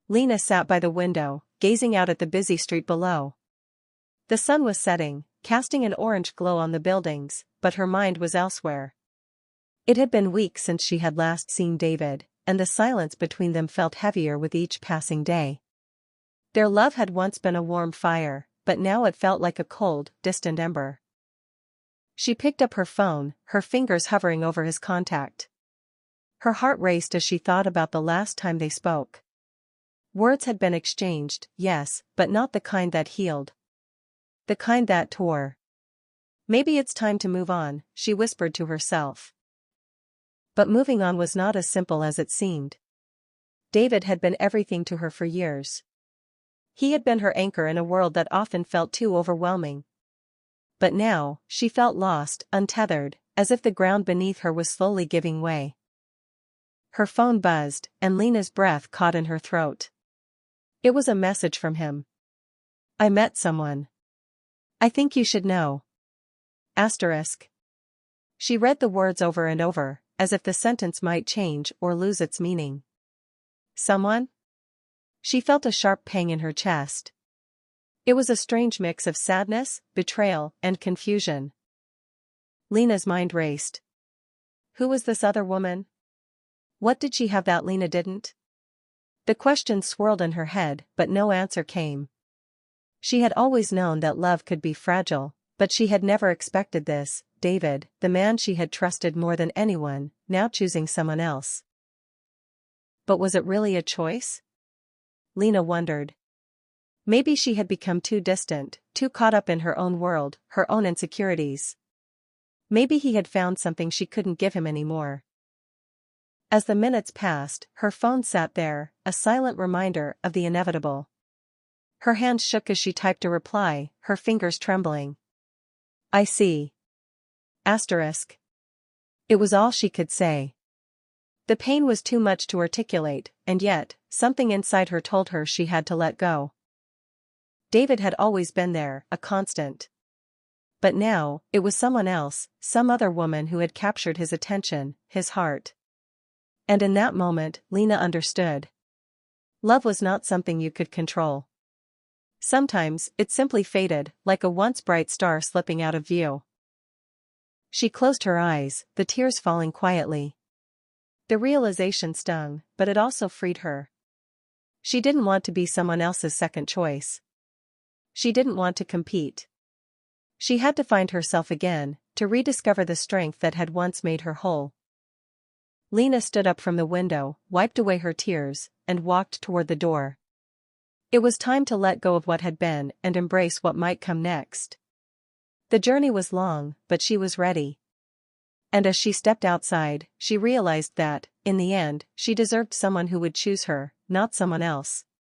Lena sat by the window, gazing out at the busy street below. The sun was setting, casting an orange glow on the buildings, but her mind was elsewhere. It had been weeks since she had last seen David, and the silence between them felt heavier with each passing day. Their love had once been a warm fire, but now it felt like a cold, distant ember. She picked up her phone, her fingers hovering over his contact. Her heart raced as she thought about the last time they spoke. Words had been exchanged, yes, but not the kind that healed. The kind that tore. Maybe it's time to move on, she whispered to herself. But moving on was not as simple as it seemed. David had been everything to her for years. He had been her anchor in a world that often felt too overwhelming. But now, she felt lost, untethered, as if the ground beneath her was slowly giving way. Her phone buzzed, and Lena's breath caught in her throat. It was a message from him. I met someone. I think you should know. Asterisk. She read the words over and over, as if the sentence might change or lose its meaning. Someone? She felt a sharp pang in her chest. It was a strange mix of sadness, betrayal, and confusion. Lena's mind raced. Who was this other woman? What did she have that Lena didn't? The questions swirled in her head, but no answer came. She had always known that love could be fragile, but she had never expected this, David, the man she had trusted more than anyone, now choosing someone else. But was it really a choice? Lena wondered. Maybe she had become too distant, too caught up in her own world, her own insecurities. Maybe he had found something she couldn't give him anymore. As the minutes passed, her phone sat there, a silent reminder of the inevitable. Her hand shook as she typed a reply, her fingers trembling. I see. Asterisk. It was all she could say. The pain was too much to articulate, and yet, something inside her told her she had to let go. David had always been there, a constant. But now, it was someone else, some other woman who had captured his attention, his heart. And in that moment, Lena understood. Love was not something you could control. Sometimes, it simply faded, like a once bright star slipping out of view. She closed her eyes, the tears falling quietly. The realization stung, but it also freed her. She didn't want to be someone else's second choice. She didn't want to compete. She had to find herself again, to rediscover the strength that had once made her whole. Lena stood up from the window, wiped away her tears, and walked toward the door. It was time to let go of what had been and embrace what might come next. The journey was long, but she was ready. And as she stepped outside, she realized that, in the end, she deserved someone who would choose her, not someone else.